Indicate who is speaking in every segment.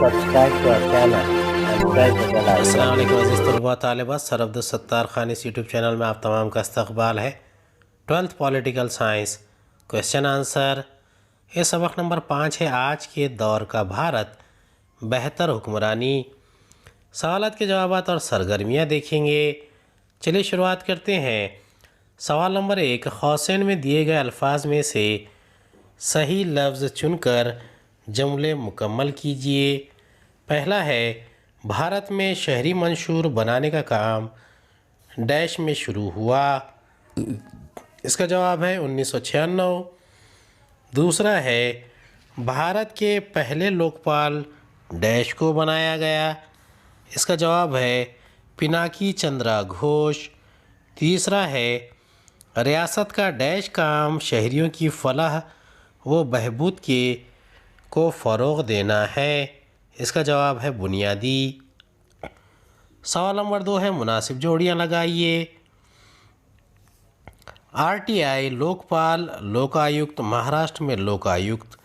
Speaker 1: subscribe to our channel and press the bell icon.
Speaker 2: السلام علیکم عزیز طلباء طالبات، سر عبدالستار خان اس یوٹیوب چینل میں آپ تمام کا استقبال ہے۔ 12th political science question answer, یہ سبق نمبر 5 ہے۔ آج کے دور کا بھارت، بہتر حکمرانی۔ سوالات کے جوابات اور سرگرمیاں دیکھیں گے۔ چلیے شروعات کرتے ہیں۔ سوال نمبر 1، قوسین میں دیے گئے الفاظ میں سے صحیح لفظ چن کر جملے مکمل کیجئے۔ پہلا ہے، بھارت میں شہری منشور بنانے کا کام ڈیش میں شروع ہوا۔ اس کا جواب ہے 1996۔ دوسرا ہے، بھارت کے پہلے لوکپال ڈیش کو بنایا گیا۔ اس کا جواب ہے پناکی چندرا گھوش۔ تیسرا ہے، ریاست کا ڈیش کام شہریوں کی فلاح و بہبود کو فروغ دینا ہے۔ اس کا جواب ہے بنیادی۔ سوال نمبر 2 ہے، مناسب جوڑیاں لگائیے۔ RTI لوکپال لوکایکت، مہاراشٹر میں لوکایکت۔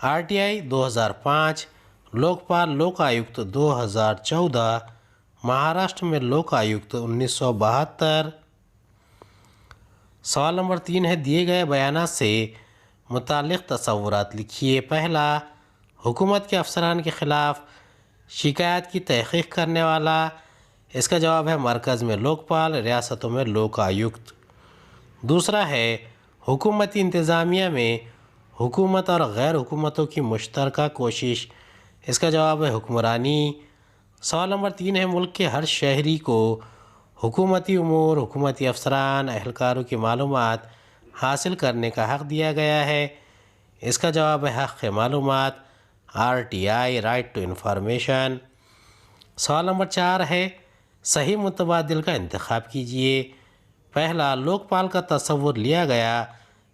Speaker 2: RTI 2005 لوکپال لوکایکت 2014، مہاراشٹر میں لوکایکت 1972۔ سوال نمبر 3 ہے، دیے گئے بیانات سے متعلق تصورات لکھیے۔ پہلا، حکومت کے افسران کے خلاف شکایات کی تحقیق کرنے والا۔ اس کا جواب ہے مرکز میں لوکپال، ریاستوں میں لوکایکت۔ دوسرا ہے، حکومتی انتظامیہ میں حکومت اور غیر حکومتوں کی مشترکہ کوشش۔ اس کا جواب ہے حکمرانی۔ سوال نمبر 3 ہے، ملک کے ہر شہری کو حکومتی امور، حکومتی افسران، اہلکاروں کی معلومات حاصل کرنے کا حق دیا گیا ہے۔ اس کا جواب ہے حق معلومات، RTI رائٹ ٹو انفارمیشن۔ سوال نمبر 4 ہے، صحیح متبادل کا انتخاب کیجئے۔ پہلا، لوکپال کا تصور لیا گیا۔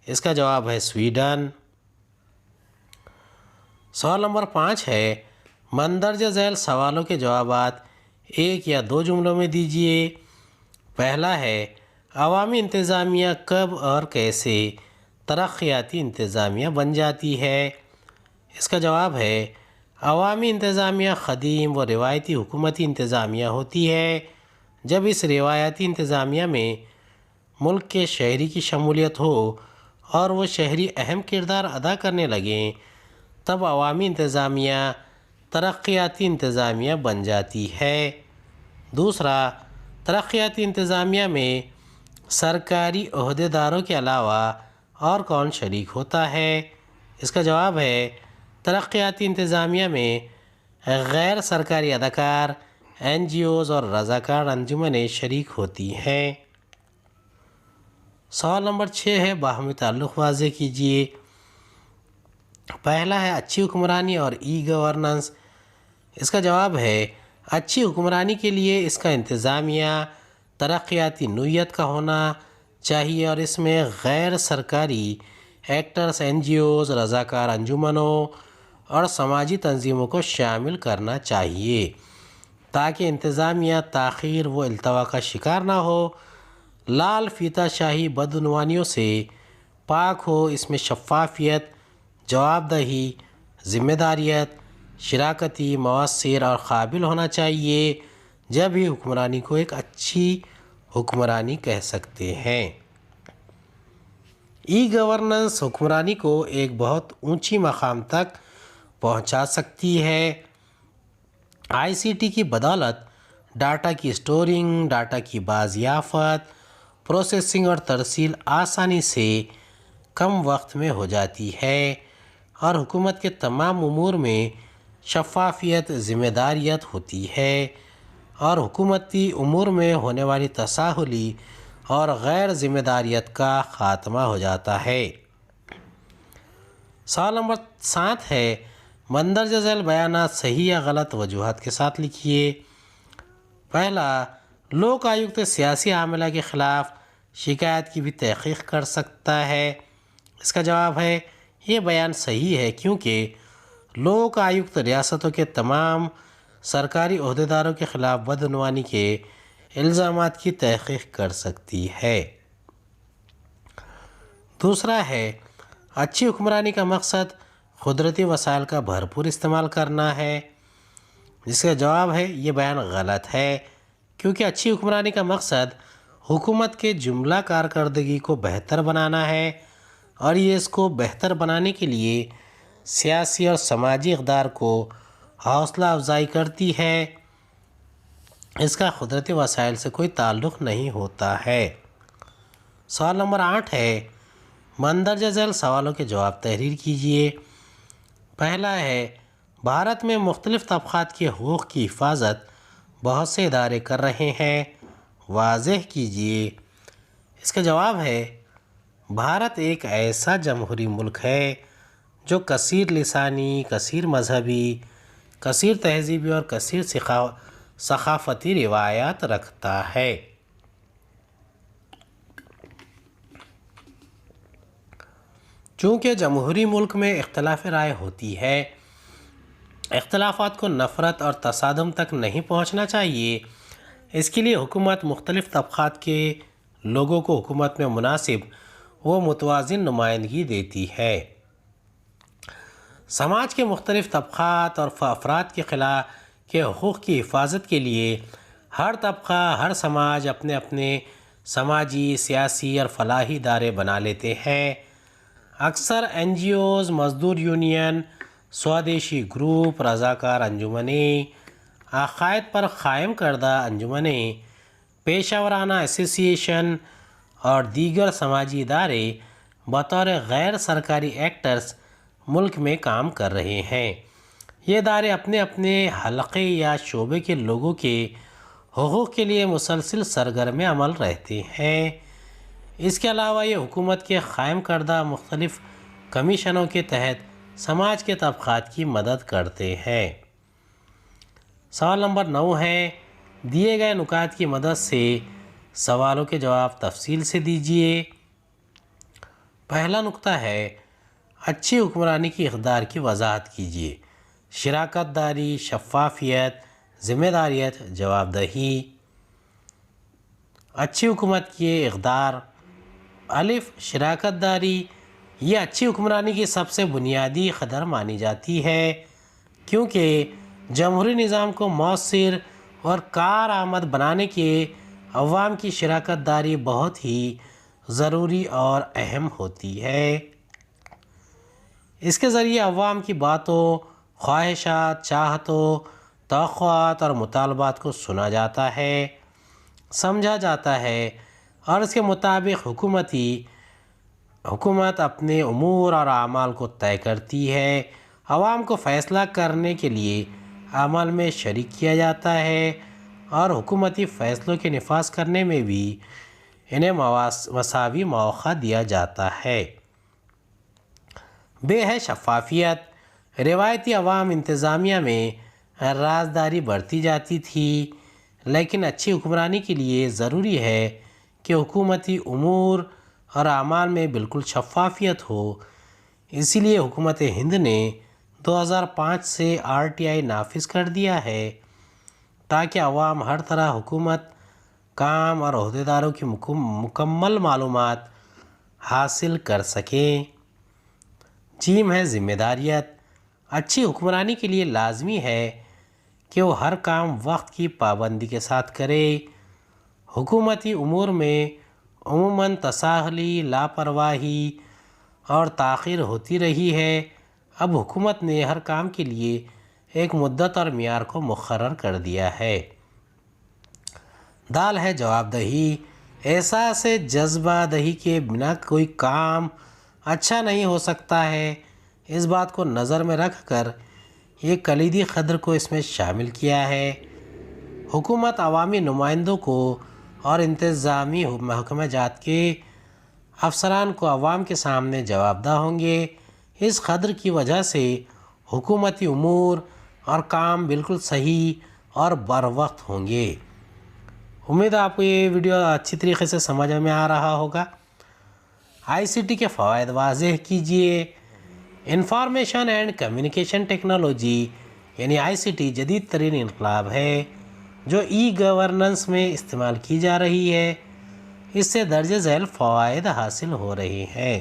Speaker 2: اس کا جواب ہے سویڈن۔ سوال نمبر 5 ہے، مندرجہ ذیل سوالوں کے جوابات 1 یا 2 جملوں میں دیجئے۔ پہلا ہے، عوامی انتظامیہ کب اور کیسے ترقیاتی انتظامیہ بن جاتی ہے؟ اس کا جواب ہے، عوامی انتظامیہ قدیم و روایتی حکومتی انتظامیہ ہوتی ہے۔ جب اس روایتی انتظامیہ میں ملک کے شہری کی شمولیت ہو اور وہ شہری اہم کردار ادا کرنے لگیں، تب عوامی انتظامیہ ترقیاتی انتظامیہ بن جاتی ہے۔ دوسرا، ترقیاتی انتظامیہ میں سرکاری عہدیداروں کے علاوہ اور کون شریک ہوتا ہے؟ اس کا جواب ہے، ترقیاتی انتظامیہ میں غیر سرکاری ادارکار، NGOز اور رضاکار انجمنیں شریک ہوتی ہیں۔ سوال نمبر 6 ہے، باہمی تعلق واضح کیجئے۔ پہلا ہے، اچھی حکمرانی اور ای گورننس۔ اس کا جواب ہے، اچھی حکمرانی کے لیے اس کا انتظامیہ ترقیاتی نوعیت کا ہونا چاہیے اور اس میں غیر سرکاری ایکٹرز، NGOز، رضاکار انجمنوں اور سماجی تنظیموں کو شامل کرنا چاہیے تاکہ انتظامیہ تاخیر و التوا کا شکار نہ ہو، لال فیتہ شاہی بدعنوانیوں سے پاک ہو۔ اس میں شفافیت، جواب دہی، ذمہ داریت، شراکتی، مؤثر اور قابل ہونا چاہیے، جب ہی حکمرانی کو ایک اچھی حکمرانی کہہ سکتے ہیں۔ ای گورننس حکمرانی کو ایک بہت اونچی مقام تک پہنچا سکتی ہے۔ ICT کی بدولت ڈاٹا کی اسٹورنگ، ڈاٹا کی بازیافت، پروسیسنگ اور ترسیل آسانی سے کم وقت میں ہو جاتی ہے اور حکومت کے تمام امور میں شفافیت، ذمہ داریت ہوتی ہے اور حکومتی امور میں ہونے والی تساہلی اور غیر ذمہ داریت کا خاتمہ ہو جاتا ہے۔ سوال نمبر 7 ہے، مندرجہ ذیل بیانات صحیح یا غلط وجوہات کے ساتھ لکھیے۔ پہلا، لوک آیکت سیاسی عاملہ کے خلاف شکایت کی بھی تحقیق کر سکتا ہے۔ اس کا جواب ہے، یہ بیان صحیح ہے کیونکہ لوک آیکت ریاستوں کے تمام سرکاری عہدیداروں کے خلاف بدعنوانی کے الزامات کی تحقیق کر سکتی ہے۔ دوسرا ہے، اچھی حکمرانی کا مقصد قدرتی وسائل کا بھرپور استعمال کرنا ہے۔ جس کا جواب ہے یہ بیان غلط ہے، کیونکہ اچھی حکمرانی کا مقصد حکومت کے جملہ کارکردگی کو بہتر بنانا ہے، اور یہ اس کو بہتر بنانے کے لیے سیاسی اور سماجی اقدار کو حوصلہ افزائی کرتی ہے۔ اس کا قدرتی وسائل سے کوئی تعلق نہیں ہوتا ہے۔ سوال نمبر 8 ہے، مندرجہ ذیل سوالوں کے جواب تحریر کیجیے۔ پہلا ہے، بھارت میں مختلف طبقات کے حقوق کی حفاظت بہت سے ادارے کر رہے ہیں، واضح کیجیے۔ اس کا جواب ہے، بھارت ایک ایسا جمہوری ملک ہے جو کثیر لسانی، کثیر مذہبی، کثیر تہذیبی اور کثیر ثقافتی روایات رکھتا ہے۔ چونکہ جمہوری ملک میں اختلاف رائے ہوتی ہے، اختلافات کو نفرت اور تصادم تک نہیں پہنچنا چاہیے۔ اس کے لیے حکومت مختلف طبقات کے لوگوں کو حکومت میں مناسب و متوازن نمائندگی دیتی ہے۔ سماج کے مختلف طبقات اور افراد کے حقوق کی حفاظت کے لیے ہر طبقہ، ہر سماج اپنے اپنے سماجی، سیاسی اور فلاحی ادارے بنا لیتے ہیں۔ اکثر NGOز، مزدور یونین، سودیشی گروپ، رضاکار انجمنیں، عقائد پر قائم کردہ انجمنیں، پیشہ ورانہ ایسوسی ایشن اور دیگر سماجی ادارے بطور غیر سرکاری ایکٹرز ملک میں کام کر رہے ہیں۔ یہ ادارے اپنے اپنے حلقے یا شعبے کے لوگوں کے حقوق کے لیے مسلسل سرگرم عمل رہتے ہیں۔ اس کے علاوہ یہ حکومت کے قائم کردہ مختلف کمیشنوں کے تحت سماج کے طبقات کی مدد کرتے ہیں۔ سوال نمبر 9 ہے، دیے گئے نکات کی مدد سے سوالوں کے جواب تفصیل سے دیجیے۔ پہلا نکتہ ہے، اچھی حکمرانی کی اقدار کی وضاحت کیجیے۔ شراکت داری، شفافیت، ذمہ داریت، جواب دہی۔ اچھی حکومت کے اقدار: الف، شراکت داری۔ یہ اچھی حکمرانی کی سب سے بنیادی قدر مانی جاتی ہے، کیونکہ جمہوری نظام کو مؤثر اور کارآمد بنانے کے عوام کی شراکت داری بہت ہی ضروری اور اہم ہوتی ہے۔ اس کے ذریعے عوام کی باتوں، خواہشات، چاہتوں، توقعات اور مطالبات کو سنا جاتا ہے، سمجھا جاتا ہے، اور اس کے مطابق حکومت اپنے امور اور اعمال کو طے کرتی ہے۔ عوام کو فیصلہ کرنے کے لیے عمل میں شریک کیا جاتا ہے، اور حکومتی فیصلوں کے نفاذ کرنے میں بھی انہیں مساوی موقع دیا جاتا ہے۔ ب ہے شفافیت۔ روایتی عوام انتظامیہ میں رازداری برتی جاتی تھی، لیکن اچھی حکمرانی کے لیے ضروری ہے کہ حکومتی امور اور اعمال میں بالکل شفافیت ہو۔ اسی لیے حکومت ہند نے 2005 سے RTI نافذ کر دیا ہے، تاکہ عوام ہر طرح حکومت کام اور عہدیداروں کی مکمل معلومات حاصل کر سکیں۔ جیم ہے ذمہ داریت۔ اچھی حکمرانی کے لیے لازمی ہے کہ وہ ہر کام وقت کی پابندی کے ساتھ کرے۔ حکومتی امور میں عموماً تساہلی، لاپرواہی اور تاخیر ہوتی رہی ہے۔ اب حکومت نے ہر کام کے لیے ایک مدت اور معیار کو مقرر کر دیا ہے۔ دال ہے جواب دہی۔ احساس جذبہ دہی کے بنا کوئی کام اچھا نہیں ہو سکتا ہے۔ اس بات کو نظر میں رکھ کر یہ کلیدی قدر کو اس میں شامل کیا ہے۔ حکومت عوامی نمائندوں کو اور انتظامی محکمہ جات کے افسران کو عوام کے سامنے جواب دہ ہوں گے۔ اس قدر کی وجہ سے حکومتی امور اور کام بالکل صحیح اور بروقت ہوں گے۔ امید ہے آپ کو یہ ویڈیو اچھی طریقے سے سمجھ میں آ رہا ہوگا۔ ICT کے فوائد واضح کیجیے۔ انفارمیشن اینڈ کمیونیکیشن ٹیکنالوجی یعنی ICT جدید ترین انقلاب ہے جو گورننس میں استعمال کی جا رہی ہے۔ اس سے درج ذیل فوائد حاصل ہو رہے ہیں۔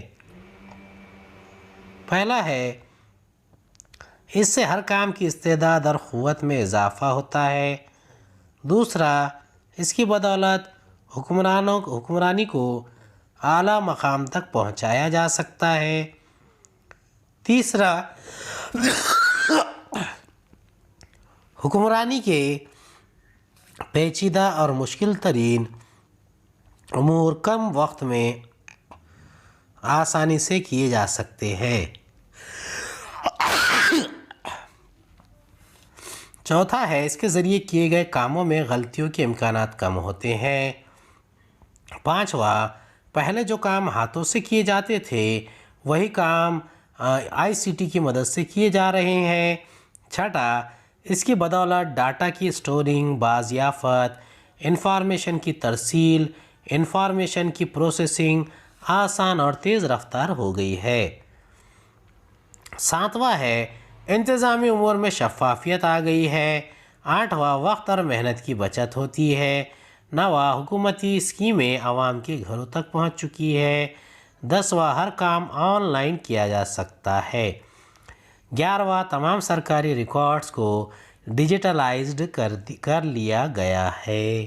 Speaker 2: پہلا ہے اس سے ہر کام کی استعداد اور قوت میں اضافہ ہوتا ہے۔ دوسرا، اس کی بدولت حکمرانی کو اعلیٰ مقام تک پہنچایا جا سکتا ہے۔ تیسرا، حکمرانی کے پیچیدہ اور مشکل ترین امور کم وقت میں آسانی سے کیے جا سکتے ہیں۔ چوتھا ہے، اس کے ذریعے کیے گئے کاموں میں غلطیوں کے امکانات کم ہوتے ہیں۔ پانچواں، پہلے جو کام ہاتھوں سے کیے جاتے تھے وہی کام ICT کی مدد سے کیے جا رہے ہیں۔ چھٹا، اس کی بدولت ڈاٹا کی اسٹورنگ، بازیافت، انفارمیشن کی ترسیل، انفارمیشن کی پروسیسنگ آسان اور تیز رفتار ہو گئی ہے۔ ساتواں ہے، انتظامی امور میں شفافیت آ گئی ہے۔ آٹھواں، وقت اور محنت کی بچت ہوتی ہے۔ نواں، حکومتی اسکیمیں عوام کے گھروں تک پہنچ چکی ہے۔ 10واں، ہر کام آن لائن کیا جا سکتا ہے۔ 11واں، تمام سرکاری ریکارڈز کو ڈیجیٹلائزڈ کر لیا گیا ہے۔